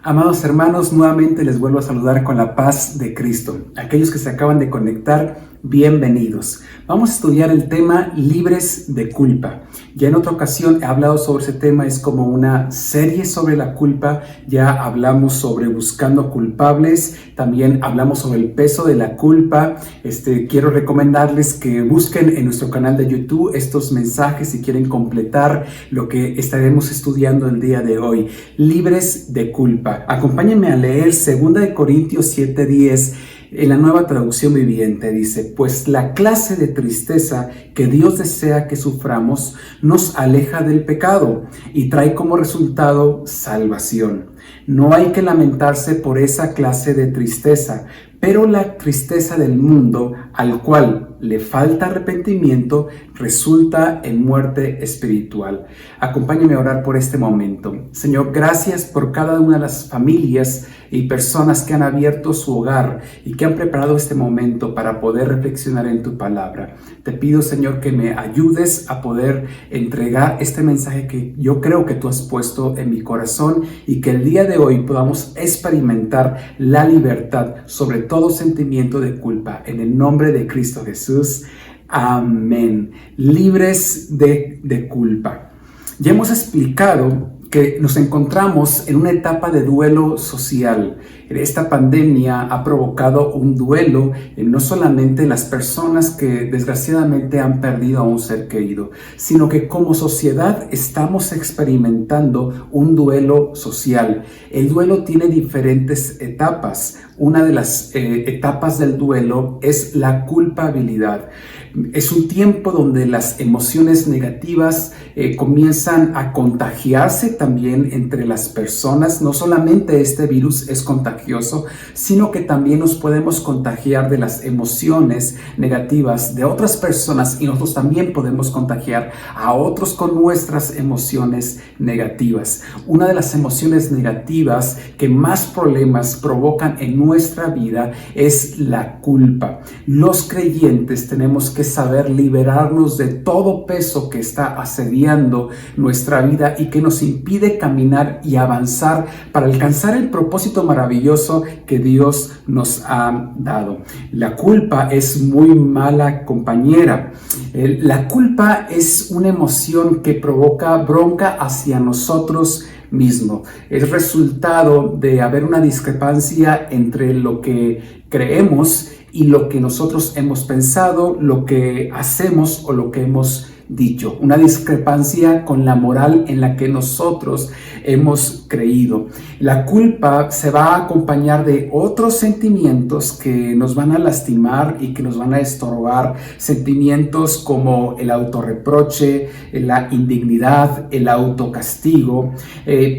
Amados hermanos, nuevamente les vuelvo a saludar con la paz de Cristo. Aquellos que se acaban de conectar, bienvenidos. Vamos a estudiar el tema libres de culpa. Ya en otra ocasión he hablado sobre ese tema, es como una serie sobre la culpa. Ya hablamos sobre buscando culpables, también hablamos sobre el peso de la culpa. Quiero recomendarles que busquen en nuestro canal de YouTube estos mensajes si quieren completar lo que estaremos estudiando el día de hoy. Libres de culpa. Acompáñenme a leer 2 Corintios 7:10 en la Nueva Traducción Viviente. Dice: pues la clase de tristeza que Dios desea que suframos nos aleja del pecado y trae como resultado salvación. No hay que lamentarse por esa clase de tristeza, pero la tristeza del mundo, al cual le falta arrepentimiento, resulta en muerte espiritual. Acompáñenme a orar por este momento. Señor, gracias por cada una de las familias y personas que han abierto su hogar y que han preparado este momento para poder reflexionar en tu palabra. Te pido, Señor, que me ayudes a poder entregar este mensaje que yo creo que tú has puesto en mi corazón y que el día de hoy podamos experimentar la libertad sobre todo sentimiento de culpa. En el nombre de Cristo Jesús. Amén. Libres de culpa. Ya hemos explicado que nos encontramos en una etapa de duelo social. Esta pandemia ha provocado un duelo no solamente en las personas que desgraciadamente han perdido a un ser querido, sino que como sociedad estamos experimentando un duelo social. El duelo tiene diferentes etapas. Una de las etapas del duelo es la culpabilidad. Es un tiempo donde las emociones negativas comienzan a contagiarse también entre las personas. No solamente este virus es contagioso, sino que también nos podemos contagiar de las emociones negativas de otras personas y nosotros también podemos contagiar a otros con nuestras emociones negativas. Una de las emociones negativas que más problemas provocan en nuestra vida es la culpa. Los creyentes tenemos que saber liberarnos de todo peso que está asediando nuestra vida y que nos impide caminar y avanzar para alcanzar el propósito maravilloso que Dios nos ha dado. La culpa es muy mala compañera. La culpa es una emoción que provoca bronca hacia nosotros mismo. Es resultado de haber una discrepancia entre lo que creemos y lo que nosotros hemos pensado, lo que hacemos o lo que hemos dicho. Una discrepancia con la moral en la que nosotros hemos creído. La culpa se va a acompañar de otros sentimientos que nos van a lastimar y que nos van a estorbar. Sentimientos como el autorreproche, la indignidad, el autocastigo,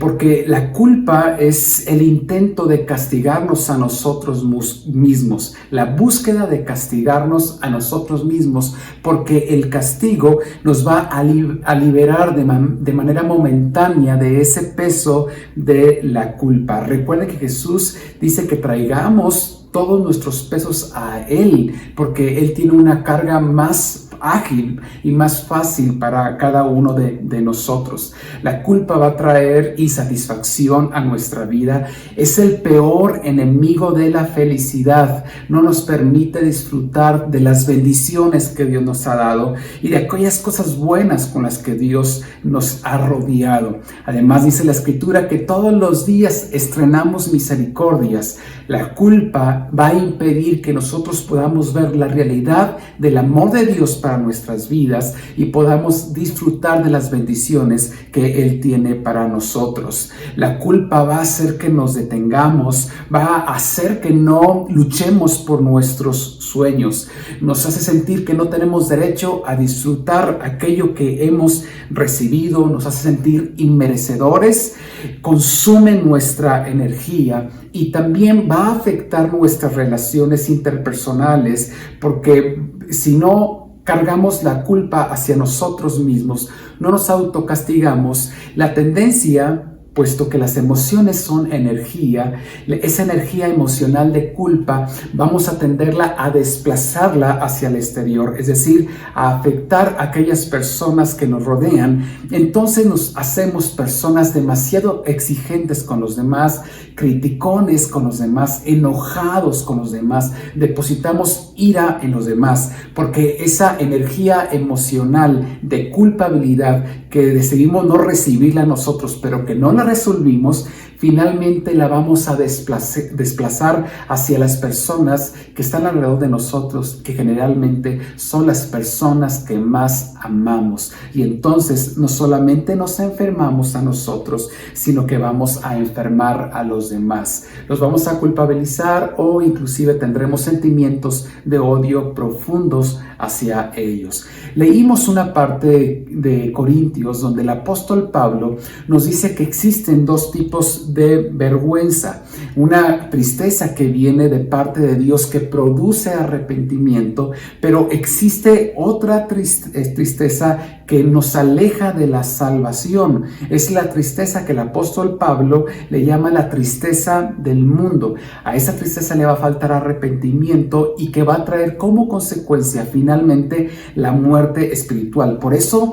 porque la culpa es el intento de castigarnos a nosotros mismos, la búsqueda de castigarnos a nosotros mismos, porque el castigo nos va a liberar de manera momentánea de ese peso de la culpa. Recuerden que Jesús dice que traigamos todos nuestros pesos a Él, porque Él tiene una carga más ágil y más fácil para cada uno de nosotros. La culpa va a traer insatisfacción a nuestra vida. Es el peor enemigo de la felicidad. No nos permite disfrutar de las bendiciones que Dios nos ha dado y de aquellas cosas buenas con las que Dios nos ha rodeado. Además, dice la Escritura que todos los días estrenamos misericordias. La culpa va a impedir que nosotros podamos ver la realidad del amor de Dios para nuestras vidas y podamos disfrutar de las bendiciones que Él tiene para nosotros. La culpa va a hacer que nos detengamos, va a hacer que no luchemos por nuestros sueños. Nos hace sentir que no tenemos derecho a disfrutar aquello que hemos recibido, nos hace sentir inmerecedores, consume nuestra energía y también va a afectar nuestras relaciones interpersonales, porque si no cargamos la culpa hacia nosotros mismos, no nos autocastigamos, la tendencia puesto que las emociones son energía, esa energía emocional de culpa vamos a tenderla a desplazarla hacia el exterior, es decir, a afectar a aquellas personas que nos rodean. Entonces nos hacemos personas demasiado exigentes con los demás, criticones con los demás, enojados con los demás, depositamos ira en los demás, porque esa energía emocional de culpabilidad que decidimos no recibirla nosotros, pero que no la resolvimos, finalmente la vamos a desplazar hacia las personas que están alrededor de nosotros, que generalmente son las personas que más amamos. Y entonces no solamente nos enfermamos a nosotros, sino que vamos a enfermar a los demás. Los vamos a culpabilizar o inclusive tendremos sentimientos de odio profundos hacia ellos. Leímos una parte de Corintios donde el apóstol Pablo nos dice que existen dos tipos de vergüenza. Una tristeza que viene de parte de Dios que produce arrepentimiento, pero existe otra tristeza que nos aleja de la salvación. Es la tristeza que el apóstol Pablo le llama la tristeza del mundo. A esa tristeza le va a faltar arrepentimiento y que va a traer como consecuencia finalmente la muerte espiritual. Por eso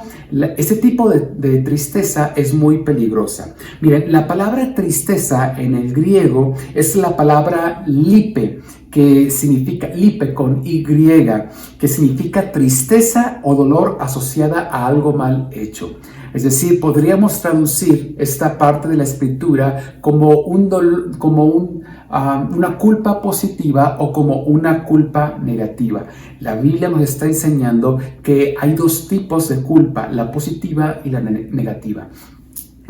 este tipo de tristeza es muy peligrosa. Miren, la palabra tristeza en el griego es la palabra lipe, que significa lipe con Y, que significa tristeza o dolor asociada a algo mal hecho. Es decir, podríamos traducir esta parte de la escritura como una culpa positiva o como una culpa negativa. La Biblia nos está enseñando que hay dos tipos de culpa, la positiva y la negativa.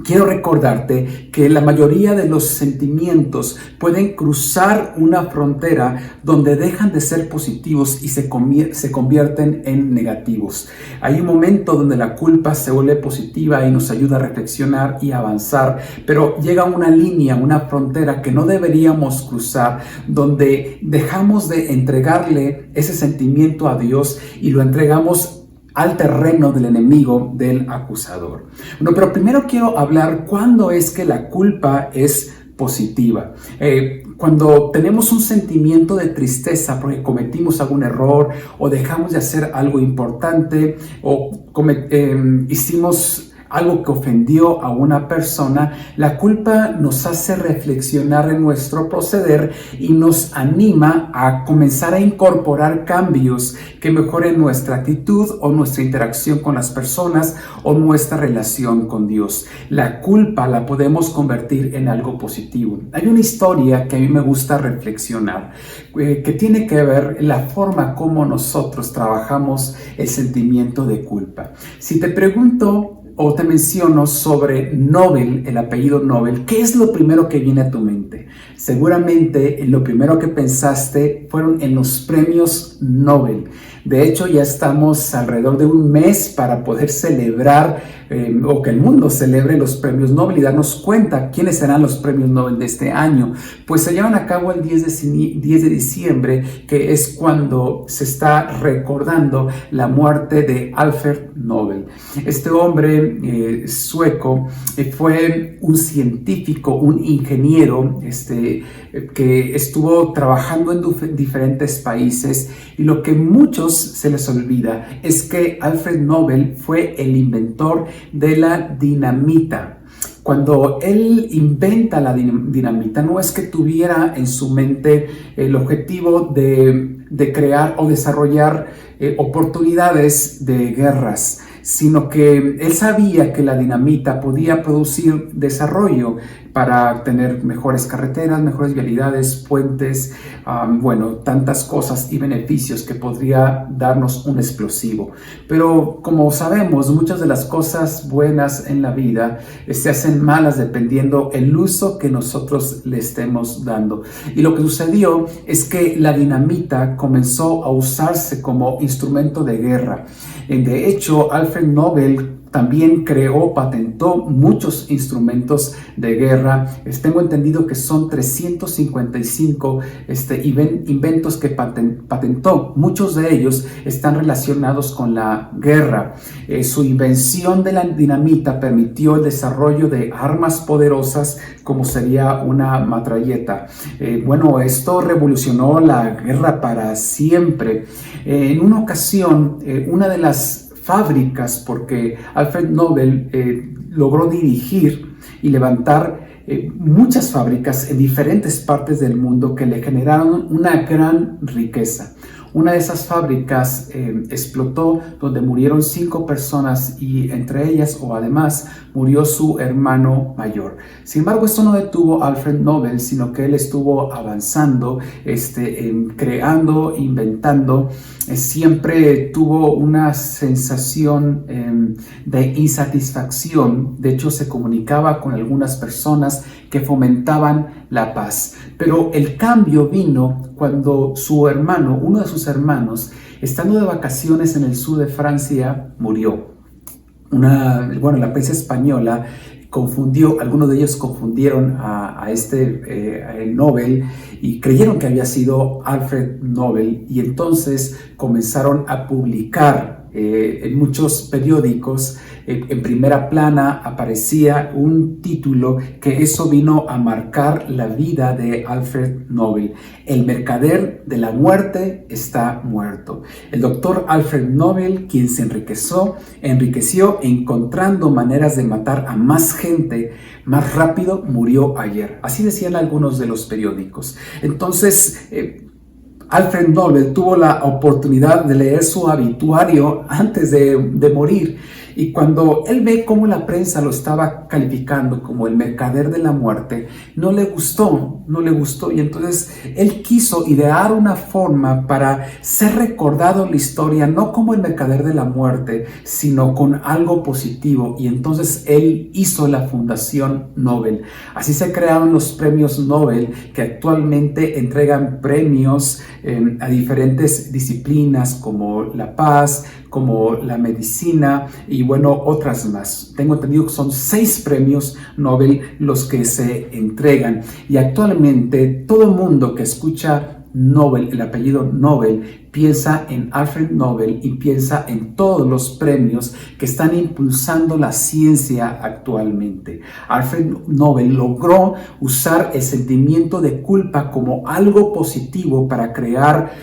Quiero recordarte que la mayoría de los sentimientos pueden cruzar una frontera donde dejan de ser positivos y se convierten en negativos. Hay un momento donde la culpa se vuelve positiva y nos ayuda a reflexionar y avanzar, pero llega una línea, una frontera que no deberíamos cruzar, donde dejamos de entregarle ese sentimiento a Dios y lo entregamos al terreno del enemigo, del acusador. Bueno, pero primero quiero hablar cuándo es que la culpa es positiva. Cuando tenemos un sentimiento de tristeza porque cometimos algún error o dejamos de hacer algo importante o hicimos algo que ofendió a una persona, la culpa nos hace reflexionar en nuestro proceder y nos anima a comenzar a incorporar cambios que mejoren nuestra actitud o nuestra interacción con las personas o nuestra relación con Dios. La culpa la podemos convertir en algo positivo. Hay una historia que a mí me gusta reflexionar, que tiene que ver la forma como nosotros trabajamos el sentimiento de culpa. Si te pregunto o te menciono sobre Nobel, el apellido Nobel, ¿qué es lo primero que viene a tu mente? Seguramente lo primero que pensaste fueron en los premios Nobel. De hecho, ya estamos alrededor de un mes para poder celebrar o que el mundo celebre los premios Nobel y darnos cuenta quiénes serán los premios Nobel de este año. Pues se llevan a cabo el 10 de diciembre, que es cuando se está recordando la muerte de Alfred Nobel. Este hombre sueco fue un científico, un ingeniero que estuvo trabajando en diferentes países, y lo que muchos se les olvida es que Alfred Nobel fue el inventor de la dinamita. Cuando él inventa la dinamita, no es que tuviera en su mente el objetivo de crear o desarrollar oportunidades de guerras, sino que él sabía que la dinamita podía producir desarrollo para tener mejores carreteras, mejores vialidades, puentes, tantas cosas y beneficios que podría darnos un explosivo. Pero como sabemos, muchas de las cosas buenas en la vida se hacen malas dependiendo el uso que nosotros le estemos dando. Y lo que sucedió es que la dinamita comenzó a usarse como instrumento de guerra. De hecho, Alfred Nobel también creó, patentó muchos instrumentos de guerra. Tengo entendido que son 355 inventos que patentó. Muchos de ellos están relacionados con la guerra. Su invención de la dinamita permitió el desarrollo de armas poderosas como sería una metralleta. Bueno, esto revolucionó la guerra para siempre. En una ocasión, una de las fábricas, porque Alfred Nobel logró dirigir y levantar muchas fábricas en diferentes partes del mundo que le generaron una gran riqueza. Una de esas fábricas explotó donde murieron 5 personas y entre ellas o además murió su hermano mayor. Sin embargo, esto no detuvo a Alfred Nobel, sino que él estuvo avanzando, creando, inventando. Siempre tuvo una sensación de insatisfacción. De hecho, se comunicaba con algunas personas que fomentaban la paz. Pero el cambio vino cuando su hermano, uno de sus hermanos, estando de vacaciones en el sur de Francia, murió. La prensa española algunos de ellos confundieron a Nobel y creyeron que había sido Alfred Nobel, y entonces comenzaron a publicar en muchos periódicos. En primera plana aparecía un título que eso vino a marcar la vida de Alfred Nobel: el mercader de la muerte está muerto. El doctor Alfred Nobel, quien se enriqueció encontrando maneras de matar a más gente más rápido, murió ayer. Así decían algunos de los periódicos. Entonces, Alfred Nobel tuvo la oportunidad de leer su obituario antes de morir, y cuando él ve cómo la prensa lo estaba calificando como el mercader de la muerte, no le gustó, y entonces él quiso idear una forma para ser recordado en la historia, no como el mercader de la muerte, sino con algo positivo, y entonces él hizo la Fundación Nobel. Así se crearon los premios Nobel, que actualmente entregan premios a diferentes disciplinas como la paz, como la medicina y otras más. Tengo entendido que son 6 premios Nobel los que se entregan, y actualmente todo el mundo que escucha Nobel, el apellido Nobel, piensa en Alfred Nobel y piensa en todos los premios que están impulsando la ciencia actualmente. Alfred Nobel logró usar el sentimiento de culpa como algo positivo para crear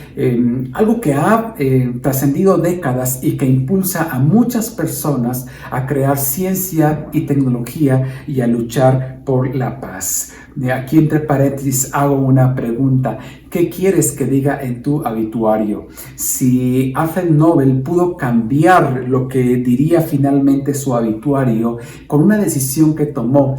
algo que ha trascendido décadas y que impulsa a muchas personas a crear ciencia y tecnología y a luchar por la paz. Aquí entre paréntesis hago una pregunta: ¿qué quieres que diga en tu obituario? Si Alfred Nobel pudo cambiar lo que diría finalmente su obituario con una decisión que tomó,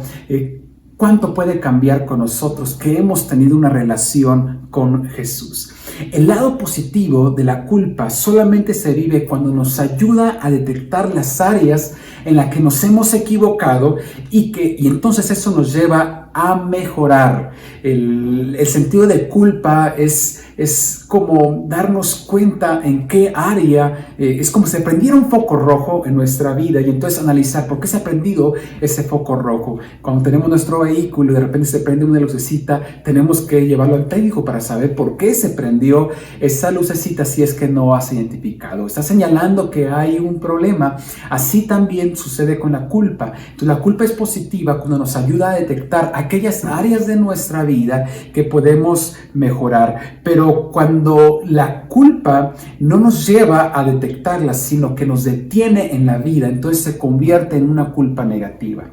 ¿cuánto puede cambiar con nosotros que hemos tenido una relación con Jesús? El lado positivo de la culpa solamente se vive cuando nos ayuda a detectar las áreas en las que nos hemos equivocado y entonces eso nos lleva a mejorar. El sentido de culpa es como darnos cuenta en qué área, es como si se prendiera un foco rojo en nuestra vida, y entonces analizar por qué se ha prendido ese foco rojo. Cuando tenemos nuestro vehículo y de repente se prende una lucecita, tenemos que llevarlo al técnico para saber por qué se prendió esa lucecita si es que no has identificado. Está señalando que hay un problema. Así también sucede con la culpa. Entonces la culpa es positiva cuando nos ayuda a detectar aquellas áreas de nuestra vida que podemos mejorar, pero cuando la culpa no nos lleva a detectarla, sino que nos detiene en la vida, entonces se convierte en una culpa negativa.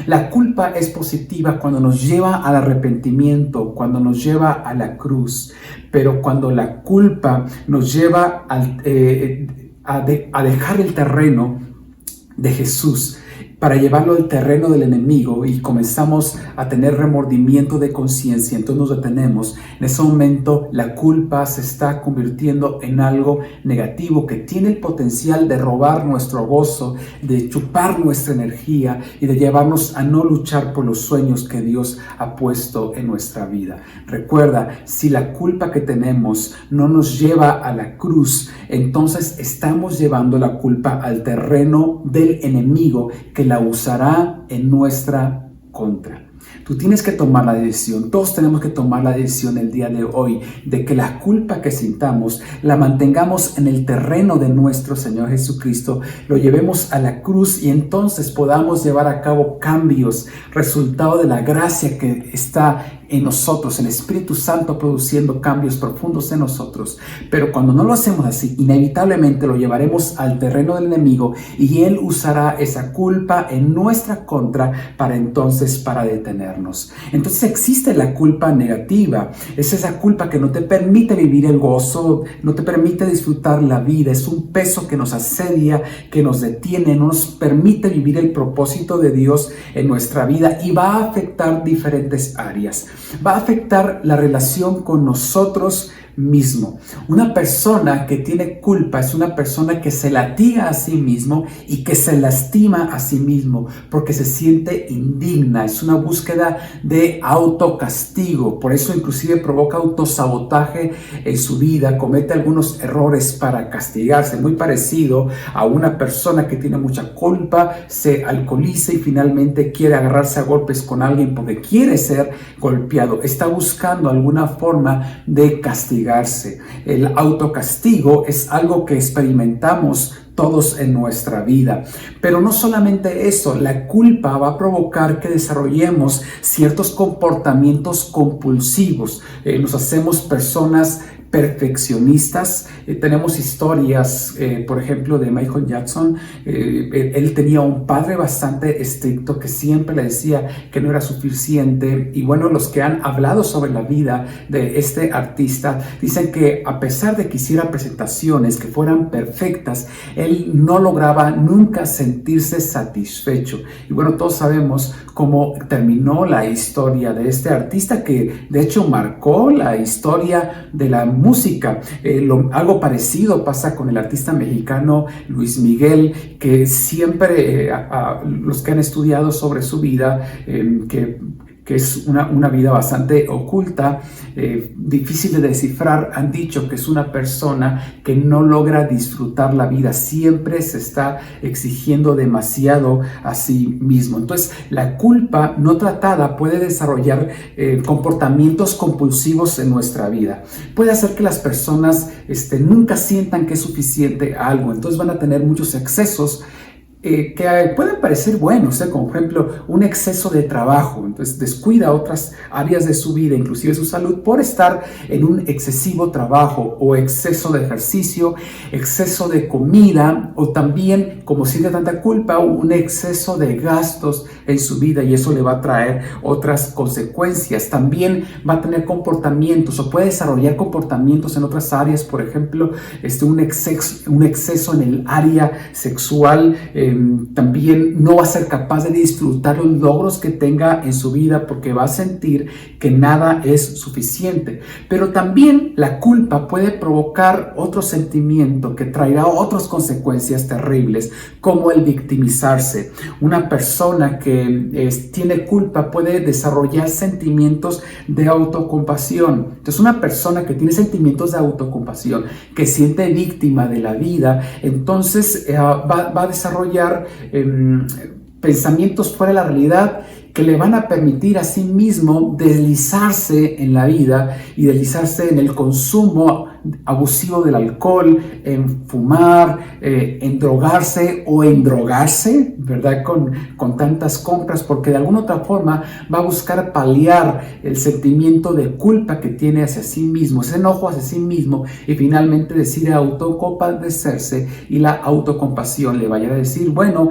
La culpa es positiva cuando nos lleva al arrepentimiento, cuando nos lleva a la cruz, pero cuando la culpa nos lleva a dejar el terreno de Jesús para llevarlo al terreno del enemigo y comenzamos a tener remordimiento de conciencia, entonces nos detenemos. En ese momento la culpa se está convirtiendo en algo negativo que tiene el potencial de robar nuestro gozo, de chupar nuestra energía y de llevarnos a no luchar por los sueños que Dios ha puesto en nuestra vida. Recuerda, si la culpa que tenemos no nos lleva a la cruz, entonces estamos llevando la culpa al terreno del del enemigo que la usará en nuestra contra. Tú tienes que tomar la decisión, todos tenemos que tomar la decisión el día de hoy de que la culpa que sintamos la mantengamos en el terreno de nuestro Señor Jesucristo, lo llevemos a la cruz y entonces podamos llevar a cabo cambios, resultado de la gracia que está en nosotros, el Espíritu Santo produciendo cambios profundos en nosotros. Pero cuando no lo hacemos así, inevitablemente lo llevaremos al terreno del enemigo y él usará esa culpa en nuestra contra para detenernos. Entonces existe la culpa negativa, es esa culpa que no te permite vivir el gozo, no te permite disfrutar la vida, es un peso que nos asedia, que nos detiene, no nos permite vivir el propósito de Dios en nuestra vida y va a afectar diferentes áreas. Va a afectar la relación con nosotros mismo. Una persona que tiene culpa es una persona que se latiga a sí mismo y que se lastima a sí mismo porque se siente indigna. Es una búsqueda de autocastigo. Por eso inclusive provoca autosabotaje en su vida, comete algunos errores para castigarse. Muy parecido a una persona que tiene mucha culpa, se alcoholiza y finalmente quiere agarrarse a golpes con alguien porque quiere ser golpeado. Está buscando alguna forma de castigar. El autocastigo es algo que experimentamos todos en nuestra vida. Pero no solamente eso, la culpa va a provocar que desarrollemos ciertos comportamientos compulsivos. Nos hacemos personas perfeccionistas. Tenemos historias, por ejemplo, de Michael Jackson. Él tenía un padre bastante estricto que siempre le decía que no era suficiente. Y bueno, los que han hablado sobre la vida de este artista dicen que a pesar de que hiciera presentaciones que fueran perfectas, él no lograba nunca sentirse satisfecho. Y bueno, todos sabemos cómo terminó la historia de este artista, que de hecho marcó la historia de la música. Algo parecido pasa con el artista mexicano Luis Miguel, que siempre los que han estudiado sobre su vida, que es una vida bastante oculta, difícil de descifrar, han dicho que es una persona que no logra disfrutar la vida, siempre se está exigiendo demasiado a sí mismo. Entonces, la culpa no tratada puede desarrollar comportamientos compulsivos en nuestra vida. Puede hacer que las personas nunca sientan que es suficiente algo, entonces van a tener muchos excesos que pueden parecer buenos, como por ejemplo un exceso de trabajo. Entonces descuida otras áreas de su vida, inclusive su salud, por estar en un excesivo trabajo, o exceso de ejercicio, exceso de comida, o también, como siente tanta culpa, un exceso de gastos en su vida, y eso le va a traer otras consecuencias. También va a tener comportamientos, o puede desarrollar comportamientos en otras áreas, por ejemplo, un exceso en el área sexual. También no va a ser capaz de disfrutar los logros que tenga en su vida porque va a sentir que nada es suficiente. Pero también la culpa puede provocar otro sentimiento que traerá otras consecuencias terribles, como el victimizarse. Una persona que tiene culpa puede desarrollar sentimientos de autocompasión. Entonces, una persona que tiene sentimientos de autocompasión, que siente víctima de la vida, entonces va a desarrollar pensamientos fuera de la realidad que le van a permitir a sí mismo deslizarse en la vida y deslizarse en el consumo abusivo del alcohol, en fumar, en drogarse o en drogarse, ¿verdad? Con tantas compras, porque de alguna otra forma va a buscar paliar el sentimiento de culpa que tiene hacia sí mismo, ese enojo hacia sí mismo, y finalmente decide autocompadecerse, y la autocompasión le vaya a decir, bueno,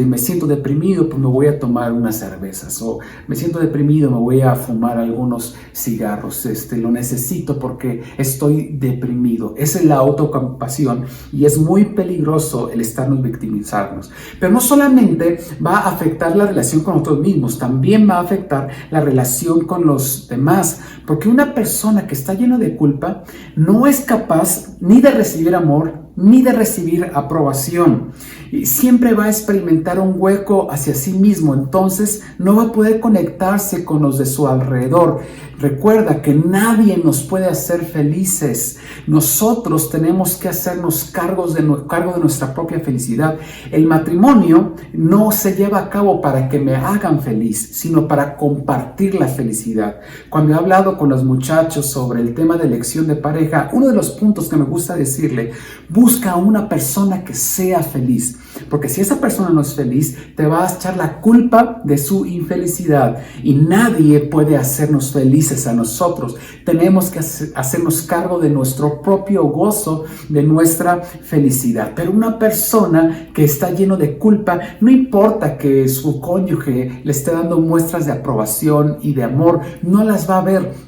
me siento deprimido, pues me voy a tomar unas cervezas, o me siento deprimido, me voy a fumar algunos cigarros, lo necesito porque estoy deprimido. Esa es la autocompasión, y es muy peligroso el estarnos victimizarnos. Pero no solamente va a afectar la relación con nosotros mismos, también va a afectar la relación con los demás, porque una persona que está llena de culpa no es capaz ni de recibir amor ni de recibir aprobación. siempre va a experimentar un hueco hacia sí mismo, entonces no va a poder conectarse con los de su alrededor. Recuerda que nadie nos puede hacer felices. Nosotros tenemos que hacernos cargo de nuestra propia felicidad. El matrimonio no se lleva a cabo para que me hagan feliz, sino para compartir la felicidad. Cuando he hablado con los muchachos sobre el tema de elección de pareja, uno de los puntos que me gusta decirle: busca a una persona que sea feliz, porque si esa persona no es feliz, te va a echar la culpa de su infelicidad y nadie puede hacernos felices a nosotros. Tenemos que hacernos cargo de nuestro propio gozo, de nuestra felicidad. Pero una persona que está lleno de culpa, no importa que su cónyuge le esté dando muestras de aprobación y de amor, no las va a ver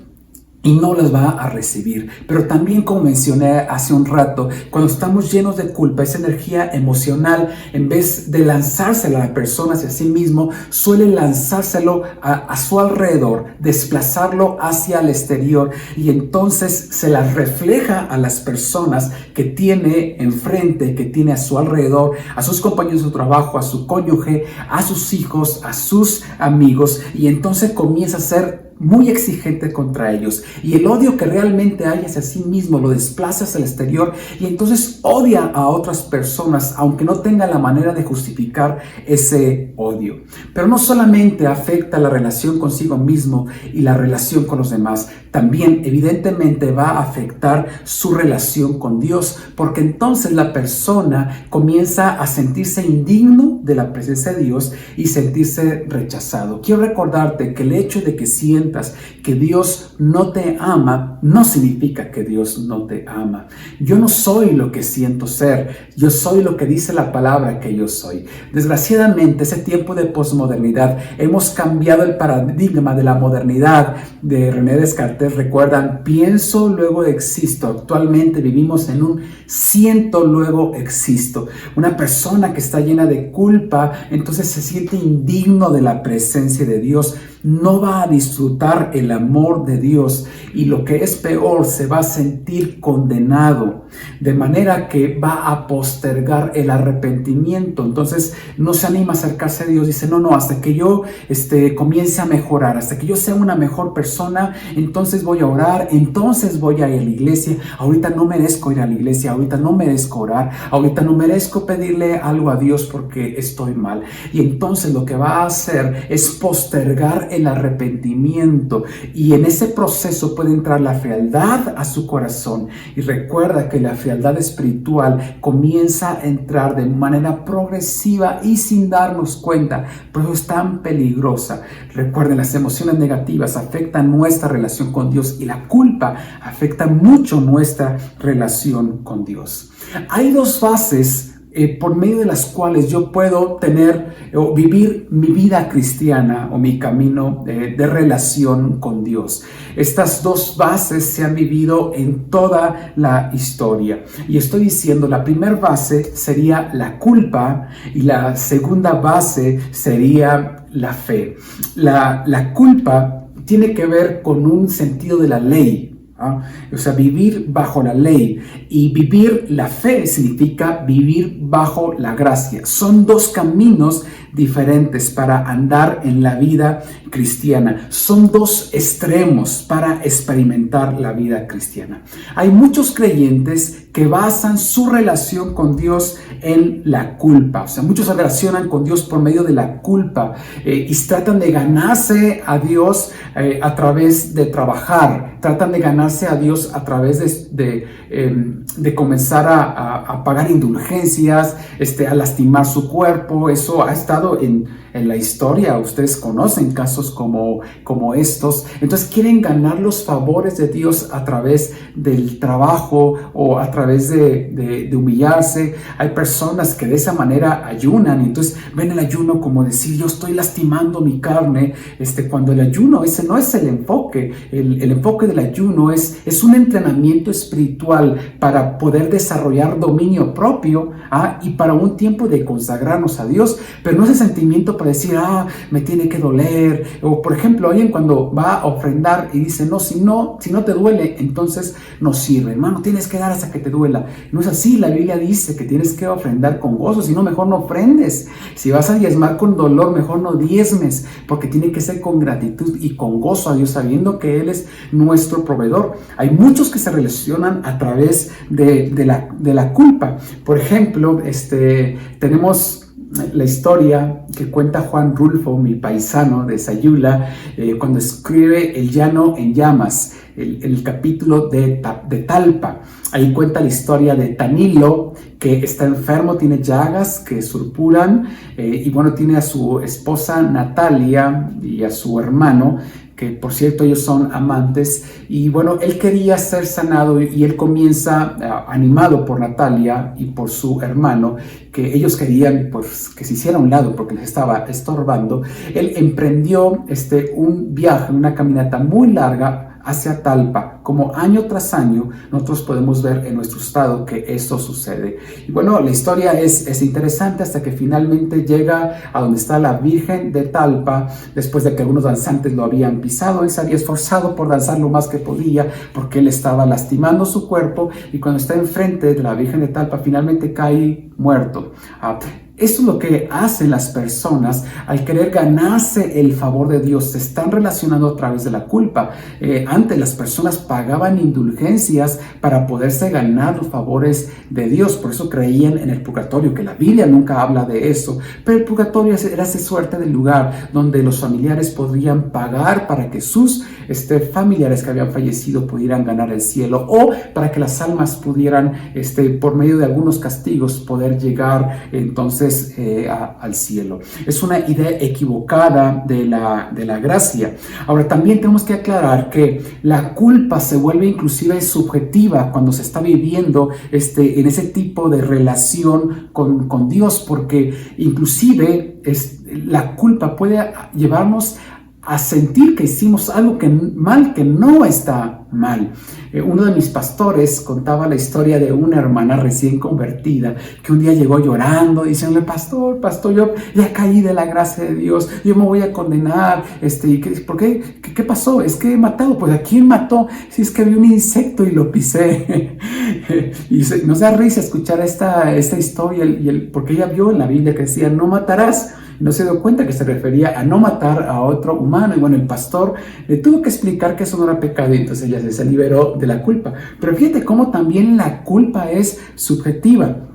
y no las va a recibir. Pero también, como mencioné hace un rato, cuando estamos llenos de culpa, esa energía emocional, en vez de lanzársela a la persona hacia sí mismo, suele lanzárselo a su alrededor, desplazarlo hacia el exterior, y entonces se las refleja a las personas que tiene enfrente, que tiene a su alrededor, a sus compañeros de trabajo, a su cónyuge, a sus hijos, a sus amigos, y entonces comienza a ser muy exigente contra ellos, y el odio que realmente hay hacia sí mismo lo desplaza hacia el exterior, y entonces odia a otras personas, aunque no tenga la manera de justificar ese odio. Pero no solamente afecta la relación consigo mismo y la relación con los demás, también evidentemente va a afectar su relación con Dios, porque entonces la persona comienza a sentirse indigno de la presencia de Dios y sentirse rechazado. Quiero recordarte que el hecho de que sientas que Dios no te ama no significa que Dios no te ama. Yo no soy lo que siento ser, yo soy lo que dice la palabra que yo soy. Desgraciadamente, ese tiempo de posmodernidad, hemos cambiado el paradigma de la modernidad de René Descartes. Recuerdan: pienso, luego existo. Actualmente vivimos en un siento, luego existo. Una persona que está llena de culpa, entonces se siente indigno de la presencia de Dios, no va a disfrutar el amor de Dios, y lo que es peor, se va a sentir condenado, de manera que va a postergar el arrepentimiento. Entonces no se anima a acercarse a Dios. Dice: no, hasta que yo comience a mejorar, hasta que yo sea una mejor persona, entonces voy a orar, entonces voy a ir a la iglesia. Ahorita no merezco ir a la iglesia, ahorita no merezco orar, ahorita no merezco pedirle algo a Dios porque estoy mal. Y entonces lo que va a hacer es postergar el arrepentimiento, y en ese proceso puede entrar la frialdad a su corazón. Y recuerda que la frialdad espiritual comienza a entrar de manera progresiva y sin darnos cuenta, pero es tan peligrosa. Recuerden, las emociones negativas afectan nuestra relación con Dios, y la culpa afecta mucho nuestra relación con Dios. Hay dos fases por medio de las cuales yo puedo tener o vivir mi vida cristiana o mi camino de relación con Dios. Estas dos bases se han vivido en toda la historia, y estoy diciendo, la primera base sería la culpa y la segunda base sería la fe. La culpa tiene que ver con un sentido de la ley. O sea, vivir bajo la ley, y vivir la fe significa vivir bajo la gracia. Son dos caminos diferentes para andar en la vida cristiana. Son dos extremos para experimentar la vida cristiana. Hay muchos creyentes que basan su relación con Dios en la culpa. O sea, muchos se relacionan con Dios por medio de la culpa, y tratan de ganarse a Dios a través de trabajar. Tratan de ganarse a Dios a través de comenzar a pagar indulgencias, a lastimar su cuerpo. Eso ha estado en la historia. Ustedes conocen casos como estos. Entonces quieren ganar los favores de Dios a través del trabajo o a través de humillarse. Hay personas que de esa manera ayunan, y entonces ven el ayuno como decir: yo estoy lastimando mi carne, cuando el ayuno, ese no es el enfoque. El enfoque del ayuno es un entrenamiento espiritual para para poder desarrollar dominio propio y para un tiempo de consagrarnos a Dios, pero no ese sentimiento para decir, me tiene que doler. O por ejemplo, alguien cuando va a ofrendar y dice, no, si no te duele, entonces no sirve. Hermano, tienes que dar hasta que te duela. No es así, la Biblia dice que tienes que ofrendar con gozo, si no, mejor no ofrendes. Si vas a diezmar con dolor, mejor no diezmes, porque tiene que ser con gratitud y con gozo a Dios, sabiendo que Él es nuestro proveedor. Hay muchos que se relacionan a través de la culpa. Por ejemplo, tenemos la historia que cuenta Juan Rulfo, mi paisano de Sayula, cuando escribe El llano en llamas, el capítulo de Talpa. Ahí cuenta la historia de Tanilo, que está enfermo, tiene llagas que surpuran, y bueno, tiene a su esposa Natalia y a su hermano, que por cierto ellos son amantes, y bueno, él quería ser sanado y él comienza, animado por Natalia y por su hermano, que ellos querían pues, que se hiciera a un lado porque les estaba estorbando. Él emprendió un viaje, una caminata muy larga hacia Talpa. Como año tras año nosotros podemos ver en nuestro estado que esto sucede. Y bueno, la historia es interesante hasta que finalmente llega a donde está la Virgen de Talpa, después de que algunos danzantes lo habían pisado. Él se había esforzado por danzar lo más que podía porque él estaba lastimando su cuerpo, y cuando está enfrente de la Virgen de Talpa finalmente cae muerto. Esto es lo que hacen las personas al querer ganarse el favor de Dios. Se están relacionando a través de la culpa. Antes las personas pagaban indulgencias para poderse ganar los favores de Dios. Por eso creían en el purgatorio, que la Biblia nunca habla de eso. Pero el purgatorio era esa suerte de lugar donde los familiares podrían pagar para que sus familiares que habían fallecido pudieran ganar el cielo, o para que las almas pudieran, por medio de algunos castigos, poder llegar entonces al cielo. Es una idea equivocada de la gracia. Ahora, también tenemos que aclarar que la culpa se vuelve inclusive subjetiva cuando se está viviendo en ese tipo de relación con Dios, porque inclusive la culpa puede llevarnos a sentir que hicimos algo mal, que no está mal. Uno de mis pastores contaba la historia de una hermana recién convertida que un día llegó llorando, diciéndole, pastor, yo ya caí de la gracia de Dios, yo me voy a condenar. ¿Por qué? ¿Qué pasó? Es que he matado. Pues ¿a quién mató? Si es que vi un insecto y lo pisé. Y nos da risa escuchar esta historia, porque ella vio en la Biblia que decía, no matarás. No se dio cuenta que se refería a no matar a otro humano. Y bueno, el pastor le tuvo que explicar que eso no era pecado, y entonces ella se liberó de la culpa. Pero fíjate cómo también la culpa es subjetiva.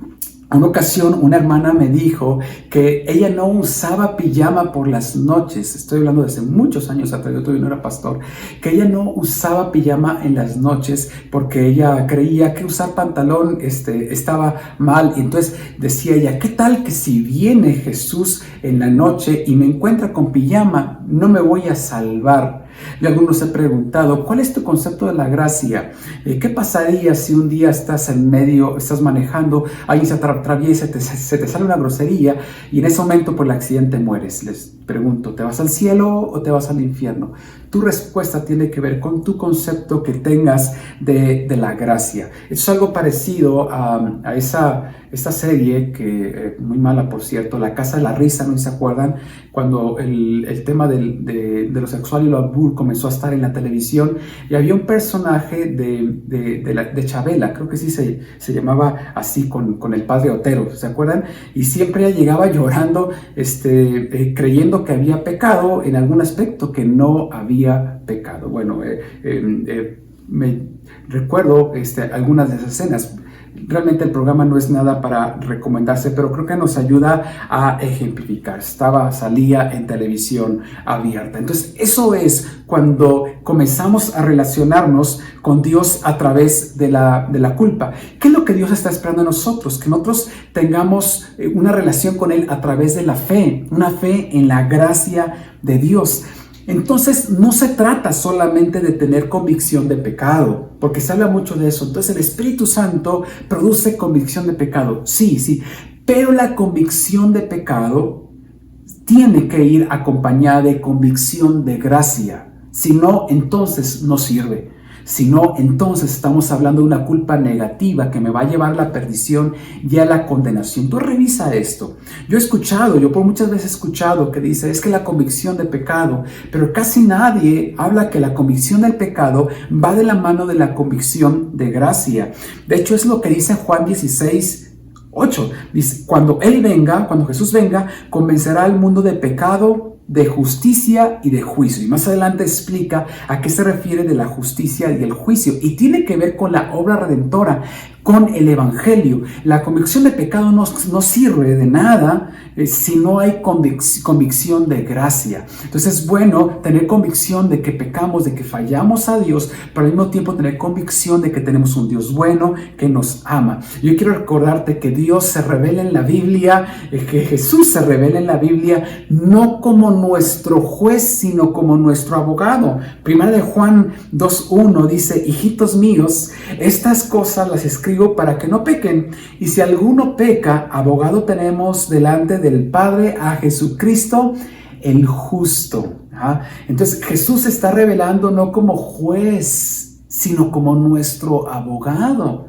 En una ocasión una hermana me dijo que ella no usaba pijama por las noches. Estoy hablando de hace muchos años atrás, yo todavía no era pastor. Que ella no usaba pijama en las noches porque ella creía que usar pantalón estaba mal. Y entonces decía ella, ¿qué tal que si viene Jesús en la noche y me encuentra con pijama, no me voy a salvar? Y algunos se han preguntado, ¿cuál es tu concepto de la gracia? ¿Qué pasaría si un día estás manejando, alguien se atraviesa, se te sale una grosería y en ese momento por el accidente mueres? Les pregunto, ¿te vas al cielo o te vas al infierno? Tu respuesta tiene que ver con tu concepto que tengas de la gracia. Es algo parecido a esta serie, que muy mala por cierto, La Casa de la Risa, ¿no se acuerdan? Cuando el tema de lo sexual y lo albur comenzó a estar en la televisión, y había un personaje de Chabela, creo que sí se llamaba así, con el padre Otero, ¿se acuerdan? Y siempre ella llegaba llorando, creyendo que había pecado en algún aspecto que no había pecado. Bueno, me recuerdo algunas de esas escenas. Realmente el programa no es nada para recomendarse, pero creo que nos ayuda a ejemplificar. Salía en televisión abierta. Entonces, eso es cuando comenzamos a relacionarnos con Dios a través de la culpa. ¿Qué es lo que Dios está esperando de nosotros? Que nosotros tengamos una relación con Él a través de la fe, una fe en la gracia de Dios. Entonces no se trata solamente de tener convicción de pecado, porque se habla mucho de eso. Entonces el Espíritu Santo produce convicción de pecado, sí, pero la convicción de pecado tiene que ir acompañada de convicción de gracia. Si no, entonces no sirve. sino entonces estamos hablando de una culpa negativa que me va a llevar a la perdición y a la condenación. Tú revisa esto. Yo por muchas veces he escuchado que dice, es que la convicción de pecado, pero casi nadie habla que la convicción del pecado va de la mano de la convicción de gracia. De hecho, es lo que dice Juan 16:8. Dice, cuando Jesús venga, convencerá al mundo de pecado, de justicia y de juicio. Y más adelante explica a qué se refiere de la justicia y el juicio. Y tiene que ver con la obra redentora, con el evangelio. La convicción de pecado no sirve de nada si no hay convicción de gracia. Entonces es bueno tener convicción de que pecamos, de que fallamos a Dios, pero al mismo tiempo tener convicción de que tenemos un Dios bueno que nos ama. Yo quiero recordarte que Dios se revela en la Biblia, que Jesús se revela en la Biblia no como nuestro juez, sino como nuestro abogado. Primera de Juan 2:1 dice, hijitos míos, estas cosas las escribo para que no pequen, y si alguno peca, abogado tenemos delante del Padre, a Jesucristo el justo. Entonces Jesús se está revelando no como juez, sino como nuestro abogado.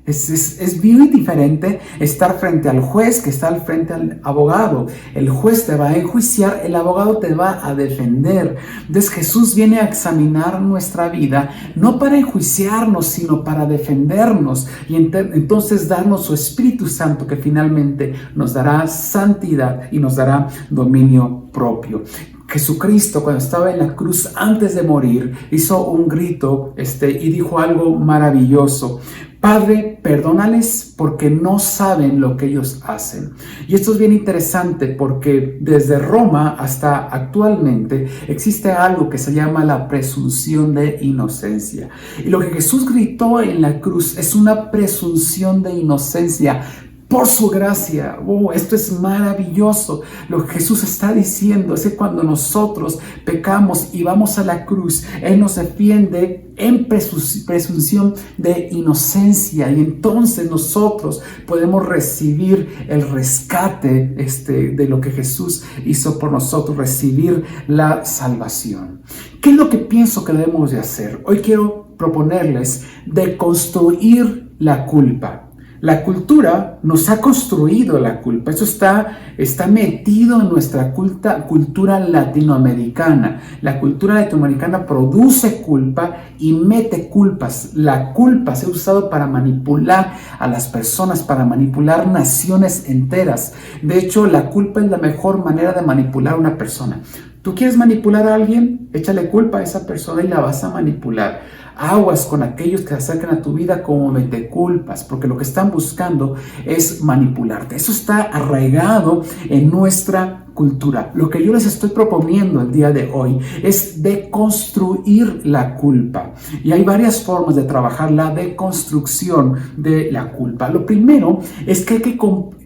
Es bien diferente estar frente al juez que estar frente al abogado. El juez te va a enjuiciar, el abogado te va a defender. Entonces Jesús viene a examinar nuestra vida, no para enjuiciarnos, sino para defendernos. Y entonces darnos su Espíritu Santo, que finalmente nos dará santidad y nos dará dominio propio. Jesucristo, cuando estaba en la cruz antes de morir, hizo un grito y dijo algo maravilloso. Padre, perdónales porque no saben lo que ellos hacen. Y esto es bien interesante porque desde Roma hasta actualmente existe algo que se llama la presunción de inocencia. Y lo que Jesús gritó en la cruz es una presunción de inocencia por su gracia. Esto es maravilloso. Lo que Jesús está diciendo es que cuando nosotros pecamos y vamos a la cruz, Él nos defiende en presunción de inocencia, y entonces nosotros podemos recibir el rescate de lo que Jesús hizo por nosotros, recibir la salvación. ¿Qué es lo que pienso que debemos de hacer? Hoy quiero proponerles deconstruir la culpa. La cultura nos ha construido la culpa. Eso está metido en nuestra cultura latinoamericana. La cultura latinoamericana produce culpa y mete culpas. La culpa se ha usado para manipular a las personas, para manipular naciones enteras. De hecho, la culpa es la mejor manera de manipular a una persona. ¿Tú quieres manipular a alguien? Échale culpa a esa persona y la vas a manipular. Aguas con aquellos que se acercan a tu vida como meteculpas, porque lo que están buscando es manipularte. Eso está arraigado en nuestra cultura. Lo que yo les estoy proponiendo el día de hoy es deconstruir la culpa. Y hay varias formas de trabajar la deconstrucción de la culpa. Lo primero es que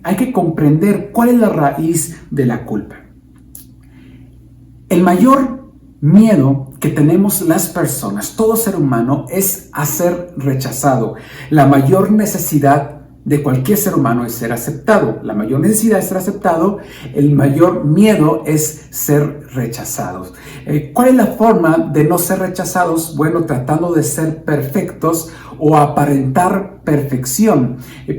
hay que comprender cuál es la raíz de la culpa. El mayor miedo que tenemos las personas, todo ser humano, es a ser rechazado. La mayor necesidad de cualquier ser humano es ser aceptado. La mayor necesidad es ser aceptado. El mayor miedo es ser rechazados. ¿Cuál es la forma de no ser rechazados? Bueno, tratando de ser perfectos o aparentar perfección.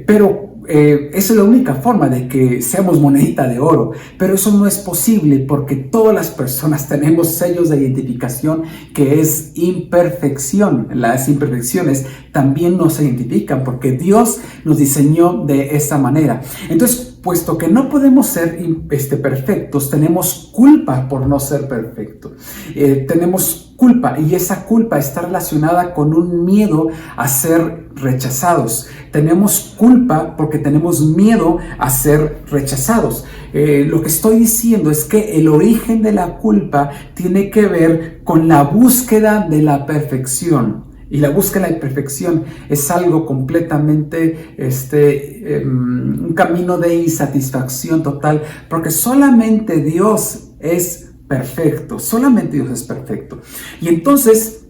Pero esa es la única forma de que seamos monedita de oro, pero eso no es posible porque todas las personas tenemos sellos de identificación que es imperfección. Las imperfecciones también nos identifican porque Dios nos diseñó de esa manera. Entonces, puesto que no podemos ser perfectos, tenemos culpa por no ser perfectos. Tenemos culpa, y esa culpa está relacionada con un miedo a ser rechazados. Tenemos culpa porque tenemos miedo a ser rechazados. Lo que estoy diciendo es que el origen de la culpa tiene que ver con la búsqueda de la perfección. Y la búsqueda de perfección es algo completamente, un camino de insatisfacción total, porque solamente Dios es perfecto, solamente Dios es perfecto. Y entonces,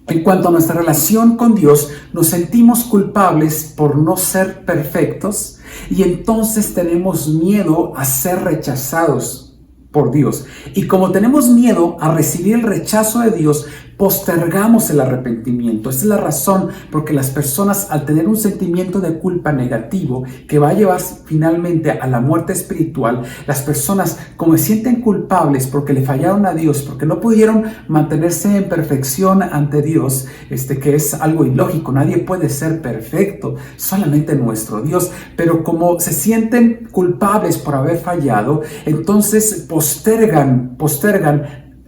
en cuanto a nuestra relación con Dios, nos sentimos culpables por no ser perfectos, y entonces tenemos miedo a ser rechazados por Dios. Y como tenemos miedo a recibir el rechazo de Dios, postergamos el arrepentimiento. Esa es la razón porque las personas, al tener un sentimiento de culpa negativo que va a llevar finalmente a la muerte espiritual, las personas, como se sienten culpables porque le fallaron a Dios, porque no pudieron mantenerse en perfección ante Dios, que es algo ilógico. Nadie puede ser perfecto, solamente nuestro Dios. Pero como se sienten culpables por haber fallado, entonces postergan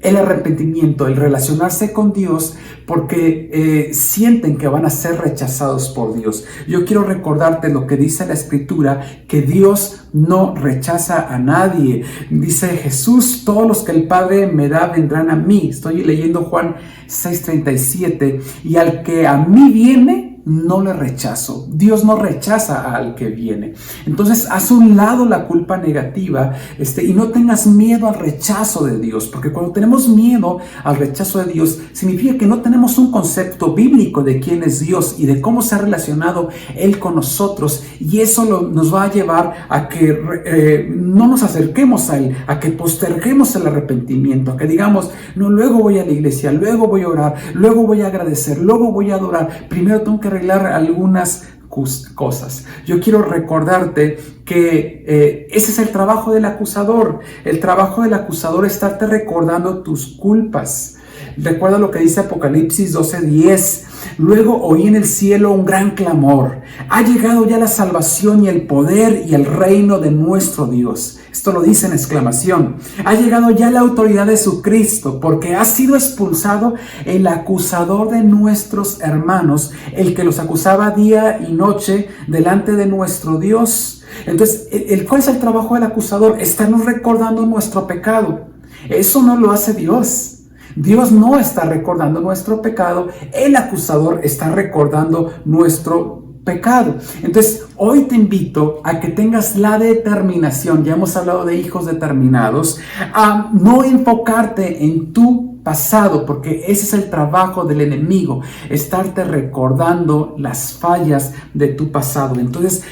el arrepentimiento, el relacionarse con Dios, porque sienten que van a ser rechazados por Dios. Yo quiero recordarte lo que dice la Escritura, que Dios no rechaza a nadie. Dice Jesús: todos los que el Padre me da vendrán a mí. Estoy leyendo Juan 6:37. Y al que a mí viene, no le rechazo. Dios no rechaza al que viene. Entonces, haz a un lado la culpa negativa, y no tengas miedo al rechazo de Dios, porque cuando tenemos miedo al rechazo de Dios, significa que no tenemos un concepto bíblico de quién es Dios y de cómo se ha relacionado Él con nosotros, y eso nos va a llevar a que no nos acerquemos a Él, a que posterguemos el arrepentimiento, a que digamos: no, luego voy a la iglesia, luego voy a orar, luego voy a agradecer, luego voy a adorar, primero tengo que arreglar algunas cosas. Yo quiero recordarte que ese es el trabajo del acusador. El trabajo del acusador es estarte recordando tus culpas. Recuerda lo que dice Apocalipsis 12:10. Luego oí en el cielo un gran clamor: ha llegado ya la salvación y el poder y el reino de nuestro Dios. Esto lo dice en exclamación. Ha llegado ya la autoridad de su Cristo, porque ha sido expulsado el acusador de nuestros hermanos, el que los acusaba día y noche delante de nuestro Dios. Entonces, ¿cuál es el trabajo del acusador? Estarnos recordando nuestro pecado. Eso no lo hace Dios. Dios no está recordando nuestro pecado, el acusador está recordando nuestro pecado. Entonces, hoy te invito a que tengas la determinación, ya hemos hablado de hijos determinados, a no enfocarte en tu pasado, porque ese es el trabajo del enemigo, estarte recordando las fallas de tu pasado. Entonces,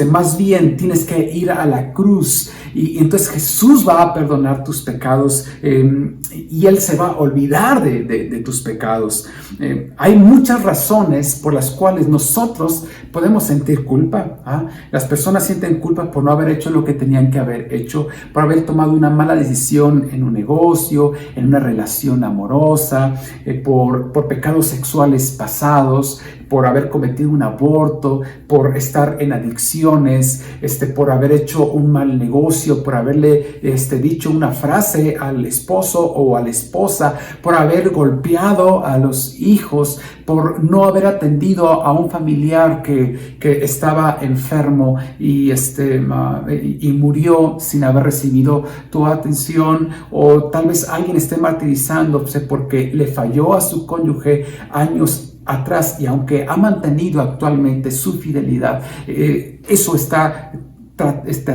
más bien tienes que ir a la cruz, y entonces Jesús va a perdonar tus pecados, y Él se va a olvidar de tus pecados. Hay muchas razones por las cuales nosotros podemos sentir culpa. Las personas sienten culpa por no haber hecho lo que tenían que haber hecho, por haber tomado una mala decisión en un negocio, en una relación amorosa, por pecados sexuales pasados, por haber cometido un aborto, por estar en adicciones, por haber hecho un mal negocio, por haberle dicho una frase al esposo o a la esposa, por haber golpeado a los hijos, por no haber atendido a un familiar que estaba enfermo y murió sin haber recibido tu atención, o tal vez alguien esté martirizándose porque le falló a su cónyuge años atrás, y aunque ha mantenido actualmente su fidelidad, eso está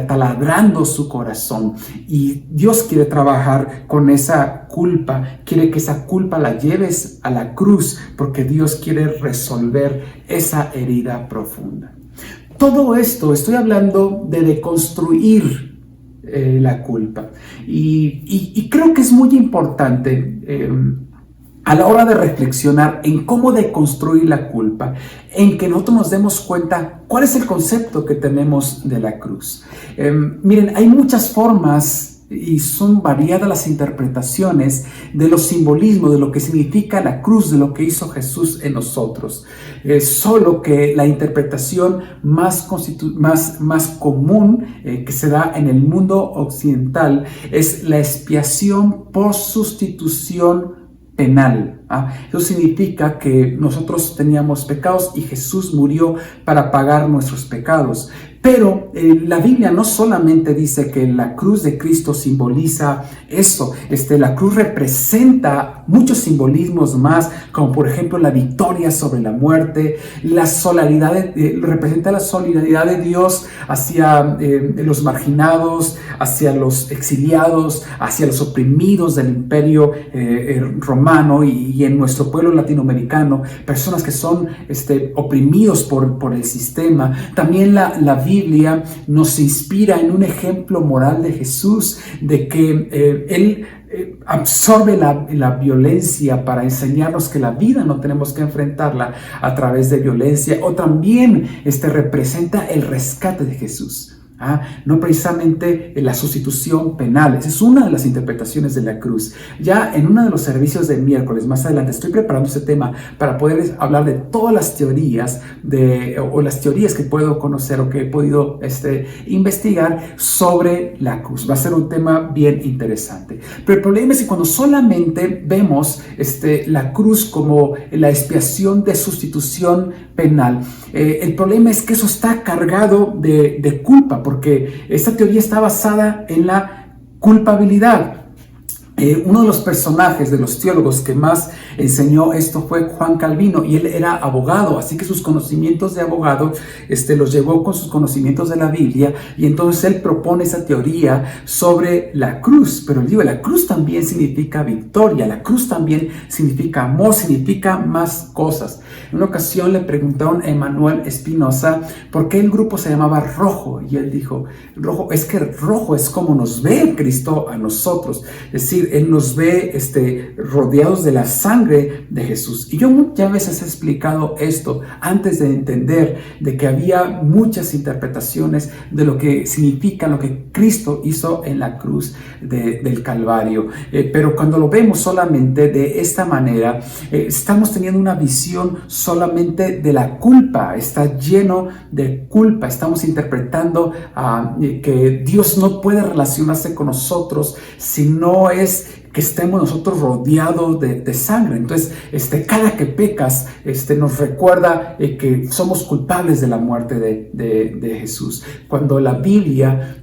taladrando su corazón, y Dios quiere trabajar con esa culpa, quiere que esa culpa la lleves a la cruz, porque Dios quiere resolver esa herida profunda. Todo esto estoy hablando de deconstruir la culpa, y creo que es muy importante a la hora de reflexionar en cómo deconstruir la culpa, en que nosotros nos demos cuenta cuál es el concepto que tenemos de la cruz. Miren, hay muchas formas y son variadas las interpretaciones de los simbolismos, de lo que significa la cruz, de lo que hizo Jesús en nosotros. Solo que la interpretación más común que se da en el mundo occidental es la expiación por sustitución penal. Eso significa que nosotros teníamos pecados y Jesús murió para pagar nuestros pecados. Pero la Biblia no solamente dice que la cruz de Cristo simboliza esto. La cruz representa muchos simbolismos más, como por ejemplo la victoria sobre la muerte, representa la solidaridad de Dios hacia los marginados, hacia los exiliados, hacia los oprimidos del imperio romano, y en nuestro pueblo latinoamericano, personas que son oprimidos por el sistema. También la vida Biblia nos inspira en un ejemplo moral de Jesús, de que Él absorbe la violencia para enseñarnos que la vida no tenemos que enfrentarla a través de violencia, o también representa el rescate de Jesús. No precisamente la sustitución penal. Esa es una de las interpretaciones de la cruz. Ya en uno de los servicios de miércoles, más adelante, estoy preparando ese tema para poder hablar de todas las teorías o las teorías que puedo conocer o que he podido investigar sobre la cruz. Va a ser un tema bien interesante. Pero el problema es que cuando solamente vemos la cruz como la expiación de sustitución penal, el problema es que eso está cargado de culpa, porque esta teoría está basada en la culpabilidad. Uno de los personajes de los teólogos que más enseñó esto fue Juan Calvino, y él era abogado, así que sus conocimientos de abogado los llevó con sus conocimientos de la Biblia, y entonces él propone esa teoría sobre la cruz. Pero digo, la cruz también significa victoria, la cruz también significa amor, significa más cosas. En una ocasión le preguntaron a Emanuel Espinosa por qué el grupo se llamaba Rojo, y él dijo, es que rojo es como nos ve Cristo a nosotros, es decir, Él nos ve rodeados de la sangre de Jesús. Y yo muchas veces he explicado esto antes de entender de que había muchas interpretaciones de lo que significa lo que Cristo hizo en la cruz del Calvario. Pero cuando lo vemos solamente de esta manera, estamos teniendo una visión solamente de la culpa. Está lleno de culpa. Estamos interpretando que Dios no puede relacionarse con nosotros si no es que estemos nosotros rodeados de sangre. Entonces, cada que pecas, nos recuerda que somos culpables de la muerte de Jesús. Cuando la Biblia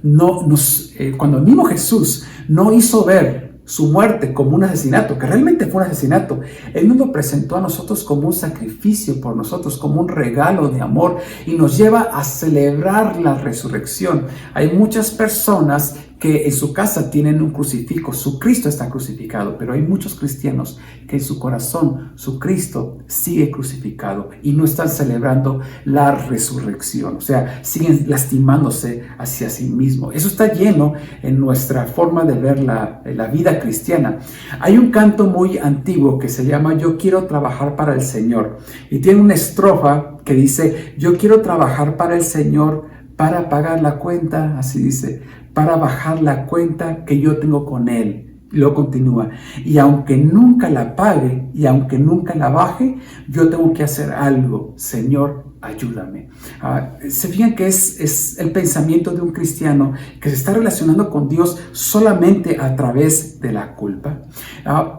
cuando el mismo Jesús no hizo ver su muerte como un asesinato, que realmente fue un asesinato, Él nos lo presentó a nosotros como un sacrificio por nosotros, como un regalo de amor, y nos lleva a celebrar la resurrección. Hay muchas personas que en su casa tienen un crucifijo, su Cristo está crucificado, pero hay muchos cristianos que en su corazón su Cristo sigue crucificado y no están celebrando la resurrección, o sea, siguen lastimándose hacia sí mismos. Eso está lleno en nuestra forma de ver la vida cristiana. Hay un canto muy antiguo que se llama Yo quiero trabajar para el Señor, y tiene una estrofa que dice: yo quiero trabajar para el Señor para pagar la cuenta, así dice, para bajar la cuenta que yo tengo con Él. Y luego continúa: y aunque nunca la pague y aunque nunca la baje, yo tengo que hacer algo. Señor, ayúdame. Se fijan que es el pensamiento de un cristiano que se está relacionando con Dios solamente a través de la culpa.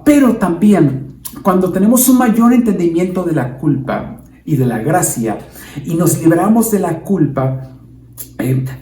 Pero también, cuando tenemos un mayor entendimiento de la culpa y de la gracia, y nos liberamos de la culpa,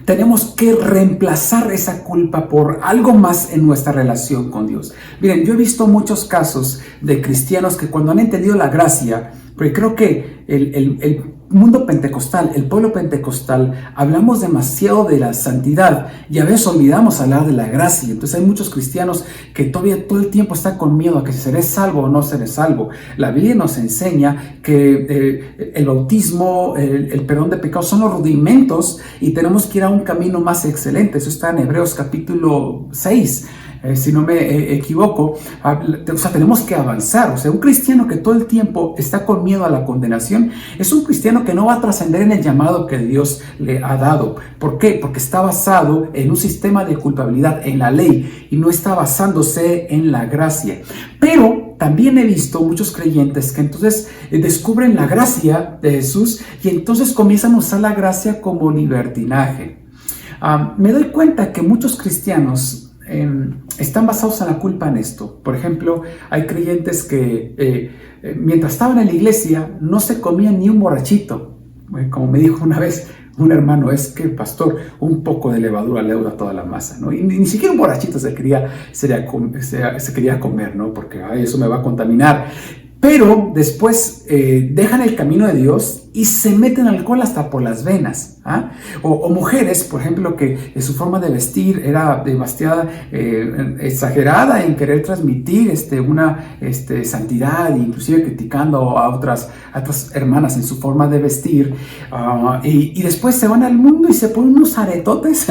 tenemos que reemplazar esa culpa por algo más en nuestra relación con Dios. Miren, yo he visto muchos casos de cristianos que cuando han entendido la gracia, porque creo que el mundo pentecostal, el pueblo pentecostal, hablamos demasiado de la santidad y a veces olvidamos hablar de la gracia. Entonces hay muchos cristianos que todavía todo el tiempo están con miedo a que si seré salvo o no seré salvo. La Biblia nos enseña que el bautismo, el perdón de pecados son los rudimentos, y tenemos que ir a un camino más excelente. Eso está en Hebreos capítulo 6. Si no me equivoco, o sea, tenemos que avanzar. O sea, un cristiano que todo el tiempo está con miedo a la condenación es un cristiano que no va a trascender en el llamado que Dios le ha dado. ¿Por qué? Porque está basado en un sistema de culpabilidad, en la ley, y no está basándose en la gracia. Pero también he visto muchos creyentes que entonces descubren la gracia de Jesús y entonces comienzan a usar la gracia como libertinaje. Me doy cuenta que muchos cristianos están basados en la culpa en esto. Por ejemplo, hay creyentes que mientras estaban en la iglesia no se comían ni un borrachito. Como me dijo una vez un hermano, es que el pastor, un poco de levadura leuda toda la masa, ¿no? Y ni siquiera un borrachito se quería comer, ¿no? Porque eso me va a contaminar. Pero después dejan el camino de Dios y se meten alcohol hasta por las venas. O mujeres, por ejemplo, que su forma de vestir era demasiado exagerada en querer transmitir una santidad, inclusive criticando a otras hermanas en su forma de vestir, y después se van al mundo y se ponen unos aretotes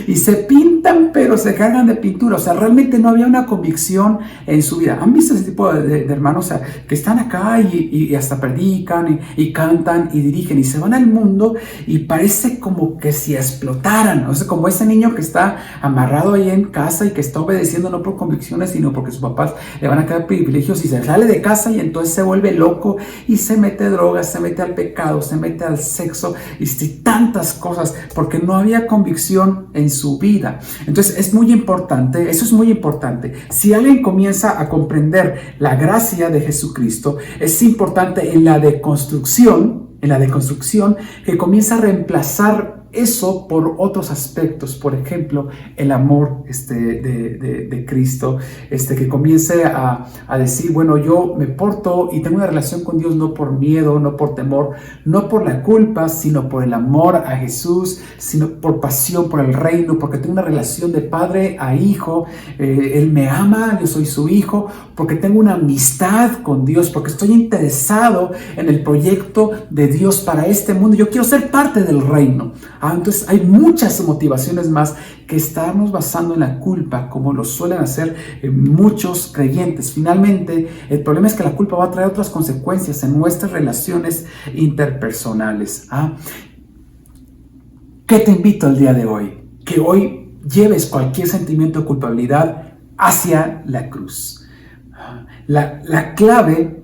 y se pintan, pero se cargan de pintura. O sea, realmente no había una convicción en su vida. ¿Han visto ese tipo de hermanos, o sea, que están acá y hasta predican y cantan y dirigen y se van al mundo y parece como que si explotaran? O sea, como ese niño que está amarrado ahí en casa y que está obedeciendo no por convicciones, sino porque sus papás le van a dar privilegios, y se sale de casa y entonces se vuelve loco y se mete drogas, se mete al pecado, se mete al sexo y tantas cosas, porque no había convicción en su vida. Entonces es muy importante, eso es muy importante. Si alguien comienza a comprender la gracia de Jesucristo, es importante en la deconstrucción que comienza a reemplazar eso por otros aspectos. Por ejemplo, el amor de Cristo, que comience a decir, bueno, yo me porto y tengo una relación con Dios no por miedo, no por temor, no por la culpa, sino por el amor a Jesús, sino por pasión por el reino, porque tengo una relación de padre a hijo. Él me ama, yo soy su hijo, porque tengo una amistad con Dios, porque estoy interesado en el proyecto de Dios para este mundo. Yo quiero ser parte del reino. Entonces hay muchas motivaciones más que estarnos basando en la culpa, como lo suelen hacer muchos creyentes. Finalmente, el problema es que la culpa va a traer otras consecuencias en nuestras relaciones interpersonales. ¿Qué te invito el día de hoy? Que hoy lleves cualquier sentimiento de culpabilidad hacia la cruz. La clave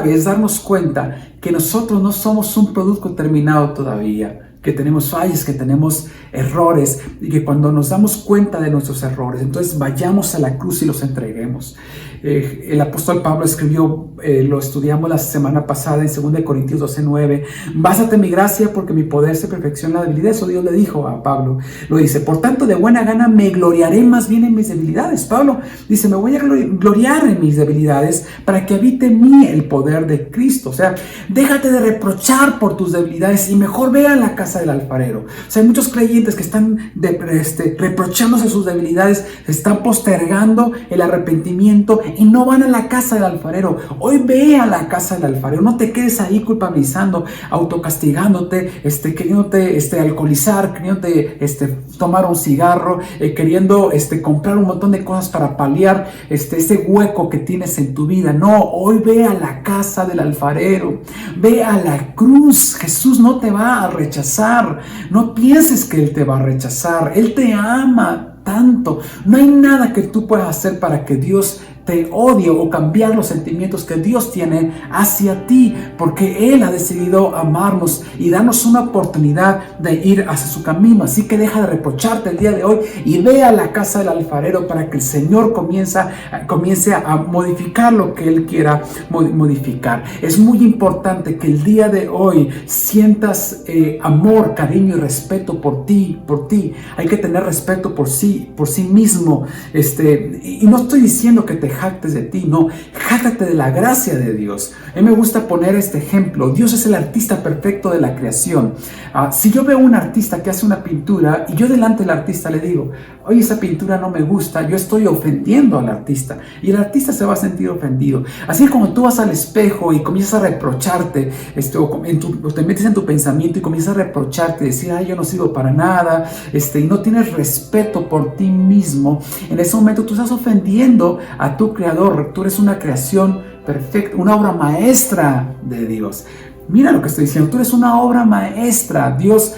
es darnos cuenta que nosotros no somos un producto terminado todavía, que tenemos fallas, que tenemos errores, y que cuando nos damos cuenta de nuestros errores, entonces vayamos a la cruz y los entreguemos. El apóstol Pablo escribió, lo estudiamos la semana pasada en 2 Corintios 12:9, básate en mi gracia porque mi poder se perfecciona en la debilidad. Eso Dios le dijo a Pablo, lo dice, por tanto de buena gana me gloriaré más bien en mis debilidades. Pablo dice, me voy a gloriar en mis debilidades para que habite en mí el poder de Cristo. O sea, déjate de reprochar por tus debilidades y mejor ve a la casa del alfarero. O sea, hay muchos creyentes que están reprochándose sus debilidades, están postergando el arrepentimiento y no van a la casa del alfarero. Hoy ve a la casa del alfarero, no te quedes ahí culpabilizando, autocastigándote, queriéndote alcoholizar, queriéndote tomar un cigarro, queriendo comprar un montón de cosas para paliar ese hueco que tienes en tu vida. No, hoy ve a la casa del alfarero, ve a la cruz. Jesús no te va a rechazar, no pienses que Él te va a rechazar. Él te ama tanto. No hay nada que tú puedas hacer para que Dios te odie o cambiar los sentimientos que Dios tiene hacia ti, porque Él ha decidido amarnos y darnos una oportunidad de ir hacia su camino. Así que deja de reprocharte el día de hoy y ve a la casa del alfarero para que el Señor comience a modificar lo que Él quiera modificar. Es muy importante que el día de hoy sientas amor, cariño y respeto por ti. Hay que tener respeto por sí mismo. Y no estoy diciendo que te jactes de ti, no, jáctate de la gracia de Dios. A mí me gusta poner este ejemplo. Dios es el artista perfecto de la creación. Si yo veo a un artista que hace una pintura y yo delante del artista le digo, oye, esa pintura no me gusta, yo estoy ofendiendo al artista y el artista se va a sentir ofendido. Así que cuando tú vas al espejo y comienzas a reprocharte, o te metes en tu pensamiento y comienzas a reprocharte, decir, ay, yo no sirvo para nada, y no tienes respeto por ti mismo, en ese momento tú estás ofendiendo a tu creador. Tú eres una creación perfecta, una obra maestra de Dios. Mira lo que estoy diciendo, tú eres una obra maestra. Dios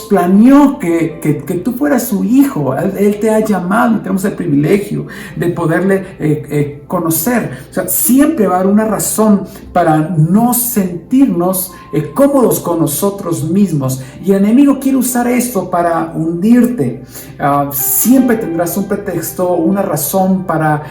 planeó que tú fueras su hijo. Él te ha llamado y tenemos el privilegio de poderle conocer. O sea, siempre va a haber una razón para no sentirnos cómodos con nosotros mismos. Y el enemigo quiere usar esto para hundirte. Siempre tendrás un pretexto, una razón para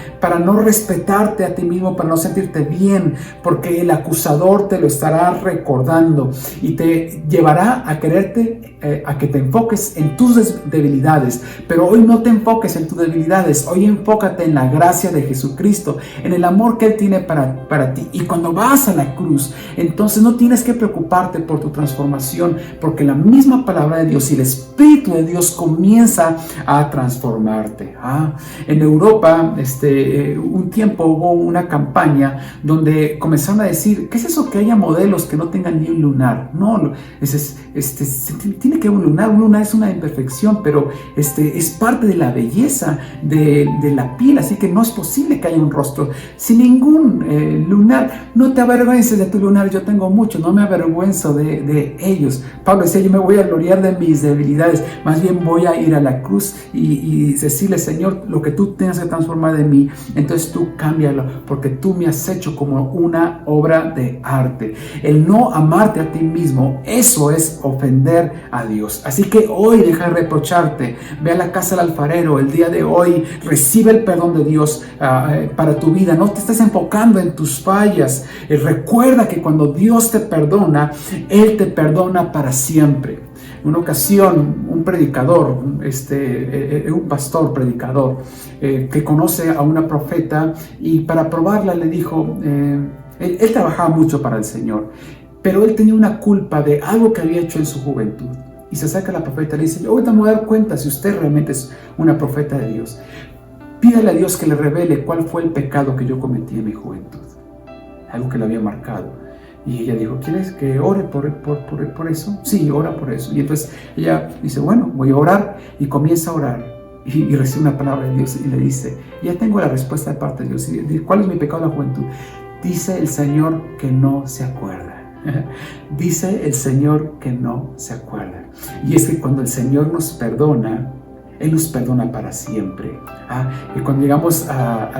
no respetarte a ti mismo, para no sentirte bien, porque el acusador te lo estará recordando y te llevará a quererte, a que te enfoques en tus debilidades. Pero hoy no te enfoques en tus debilidades, hoy enfócate en la gracia de Jesucristo, en el amor que Él tiene para ti. Y cuando vas a la cruz, entonces no tienes que preocuparte por tu transformación, porque la misma palabra de Dios y el Espíritu de Dios comienza a transformarte. En Europa, un tiempo hubo una campaña donde comenzaron a decir: ¿qué es eso que haya modelos que no tengan ni un lunar? No, tiene que haber un lunar. Un lunar es una imperfección, pero es parte de la belleza de la piel, así que no es posible que haya un rostro sin ningún lunar. No te avergüences de tu lunar, yo tengo mucho, no me avergüenzo de ellos. Pablo decía: yo me voy a gloriar de mis debilidades, más bien voy a ir a la cruz y decirle: Señor, lo que tú tengas que transformar de mí, entonces tú cámbialo, porque tú me has hecho como una obra de arte. El no amarte a ti mismo, eso es ofender a Dios. Así que hoy deja de reprocharte, ve a la casa del alfarero el día de hoy, recibe el perdón de Dios para tu vida. No te estés enfocando en tus fallas. Recuerda que cuando Dios te perdona, Él te perdona para siempre. En una ocasión, un predicador, un pastor predicador, que conoce a una profeta, y para probarla le dijo, él trabajaba mucho para el Señor, pero él tenía una culpa de algo que había hecho en su juventud. Y se acerca a la profeta y le dice: yo ahorita me voy a dar cuenta si usted realmente es una profeta de Dios. Pídale a Dios que le revele cuál fue el pecado que yo cometí en mi juventud. Algo que le había marcado. Y ella dijo: ¿quieres que ore por eso? Sí, ora por eso. Y entonces ella dice: bueno, voy a orar. Y comienza a orar. Y recibe una palabra de Dios y le dice: ya tengo la respuesta de parte de Dios. Y, ¿cuál es mi pecado en la juventud? Dice el Señor que no se acuerda. Dice el Señor que no se acuerda. Y es que cuando el Señor nos perdona, Él nos perdona para siempre. Y cuando llegamos a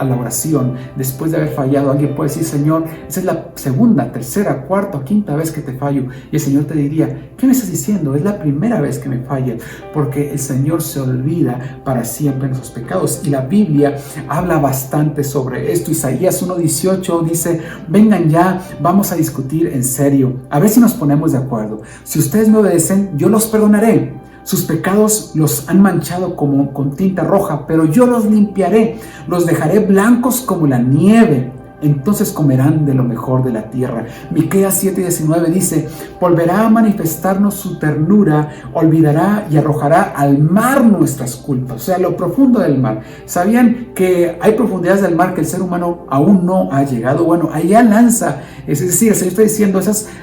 la oración, después de haber fallado, alguien puede decir: Señor, esa es la segunda, tercera, cuarta o quinta vez que te fallo. Y el Señor te diría: ¿qué me estás diciendo? Es la primera vez que me fallan, porque el Señor se olvida para siempre nuestros pecados. Y la Biblia habla bastante sobre esto. Isaías 1:18 dice: vengan ya, vamos a discutir en serio, a ver si nos ponemos de acuerdo. Si ustedes me obedecen, yo los perdonaré. Sus pecados los han manchado como con tinta roja, pero yo los limpiaré, los dejaré blancos como la nieve. Entonces comerán de lo mejor de la tierra. Miqueas 7:19 dice: volverá a manifestarnos su ternura, olvidará y arrojará al mar nuestras culpas. O sea, lo profundo del mar. ¿Sabían que hay profundidades del mar que el ser humano aún no ha llegado? Bueno, allá lanza, es decir, el Señor está diciendo: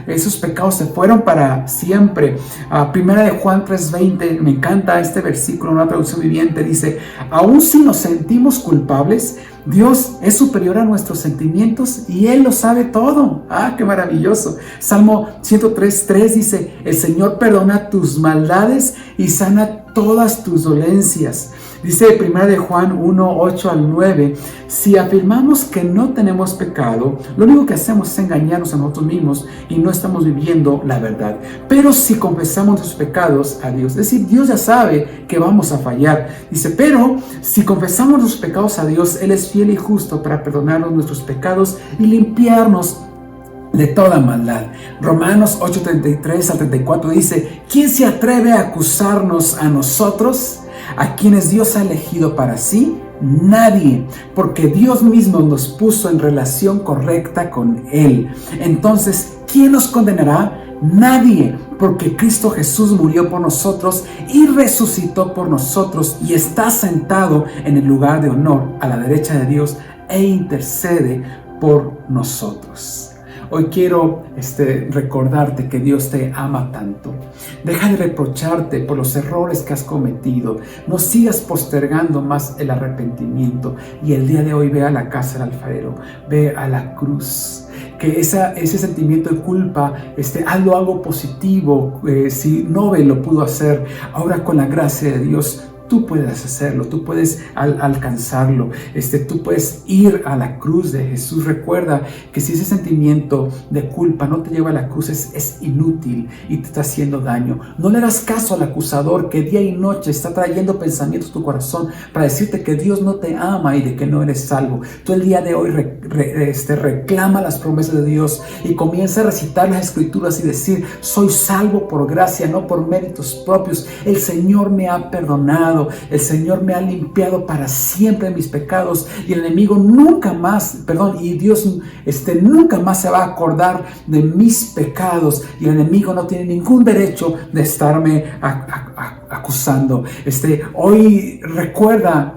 esos pecados se fueron para siempre. Primera de Juan 3:20, me encanta este versículo, una traducción viviente, dice: aún si nos sentimos culpables, Dios es superior a nuestros sentimientos y Él lo sabe todo. ¡Qué maravilloso! Salmo 103:3 dice: el Señor perdona tus maldades y sana todas tus dolencias. Dice 1 de Juan 1:8-9: si afirmamos que no tenemos pecado, lo único que hacemos es engañarnos a nosotros mismos y no estamos viviendo la verdad. Pero si confesamos nuestros pecados a Dios, es decir, Dios ya sabe que vamos a fallar. Dice: pero si confesamos nuestros pecados a Dios, Él es fiel y justo para perdonarnos nuestros pecados y limpiarnos de toda maldad. Romanos 8:33-34 dice: ¿quién se atreve a acusarnos a nosotros, a quienes Dios ha elegido para sí? Nadie, porque Dios mismo nos puso en relación correcta con Él. Entonces, ¿quién nos condenará? Nadie, porque Cristo Jesús murió por nosotros y resucitó por nosotros y está sentado en el lugar de honor a la derecha de Dios e intercede por nosotros. Hoy quiero recordarte que Dios te ama tanto. Deja de reprocharte por los errores que has cometido. No sigas postergando más el arrepentimiento. Y el día de hoy ve a la casa del alfarero. Ve a la cruz. Que ese sentimiento de culpa, hazlo algo positivo. Si Nobel lo pudo hacer, ahora con la gracia de Dios, Tú puedes hacerlo, tú puedes alcanzarlo, tú puedes ir a la cruz de Jesús. Recuerda que si ese sentimiento de culpa no te lleva a la cruz, es inútil y te está haciendo daño. No le hagas caso al acusador que día y noche está trayendo pensamientos a tu corazón para decirte que Dios no te ama y de que no eres salvo. Tú el día de hoy reclama las promesas de Dios y comienza a recitar las escrituras y decir: soy salvo por gracia, no por méritos propios. El Señor me ha perdonado. El Señor me ha limpiado para siempre de mis pecados y el enemigo nunca más, y Dios nunca más se va a acordar de mis pecados y el enemigo no tiene ningún derecho de estarme acusando. Hoy recuerda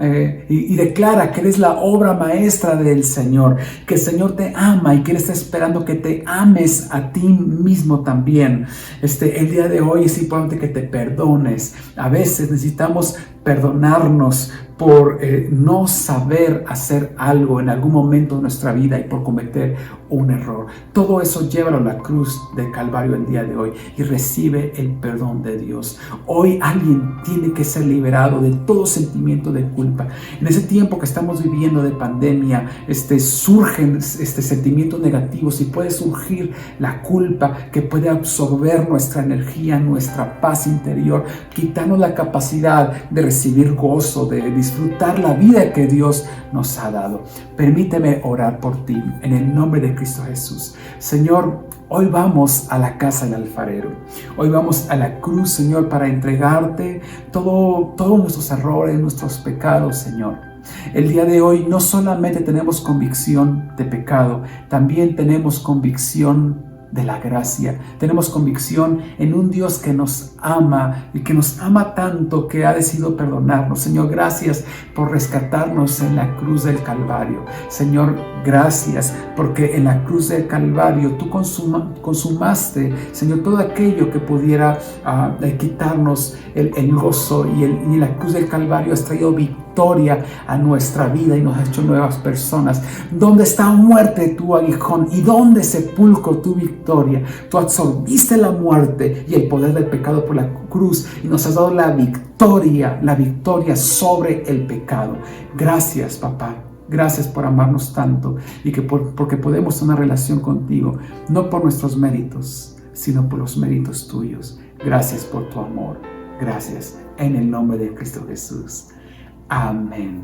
y declara que eres la obra maestra del Señor, que el Señor te ama y que Él está esperando que te ames a ti mismo también. El día de hoy es importante que te perdones. A veces necesitamos perdonarnos por no saber hacer algo en algún momento de nuestra vida y por cometer un error. Todo eso llévalo a la cruz del Calvario el día de hoy y recibe el perdón de Dios. Hoy alguien tiene que ser liberado de todo sentimiento de culpa. En ese tiempo que estamos viviendo de pandemia, surgen sentimientos negativos y puede surgir la culpa que puede absorber nuestra energía, nuestra paz interior, quitarnos la capacidad de recibir gozo, de disfrutar la vida que Dios nos ha dado. Permíteme orar por ti en el nombre de Cristo Jesús. Señor, hoy vamos a la casa del alfarero. Hoy vamos a la cruz, Señor, para entregarte todos nuestros errores, nuestros pecados, Señor. El día de hoy no solamente tenemos convicción de pecado, también tenemos convicción de la gracia. Tenemos convicción en un Dios que nos ama y que nos ama tanto que ha decidido perdonarnos. Señor, gracias por rescatarnos en la cruz del Calvario. Señor, gracias porque en la cruz del Calvario tú consumaste, Señor, todo aquello que pudiera quitarnos el gozo y en la cruz del Calvario has traído victoria a nuestra vida y nos has hecho nuevas personas. ¿Dónde está muerte tu aguijón y dónde sepulcro tu victoria? Tú absorbiste la muerte y el poder del pecado por la cruz y nos has dado la victoria sobre el pecado. Gracias, papá. Gracias por amarnos tanto y porque podemos tener una relación contigo, no por nuestros méritos, sino por los méritos tuyos. Gracias por tu amor. Gracias en el nombre de Cristo Jesús. Amén.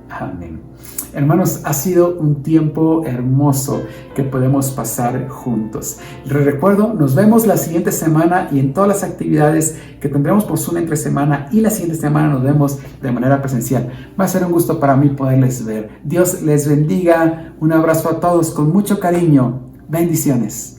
Amén. Hermanos, ha sido un tiempo hermoso que podemos pasar juntos. Les recuerdo, nos vemos la siguiente semana y en todas las actividades que tendremos por Zoom entre semana, y la siguiente semana nos vemos de manera presencial. Va a ser un gusto para mí poderles ver. Dios les bendiga. Un abrazo a todos con mucho cariño. Bendiciones.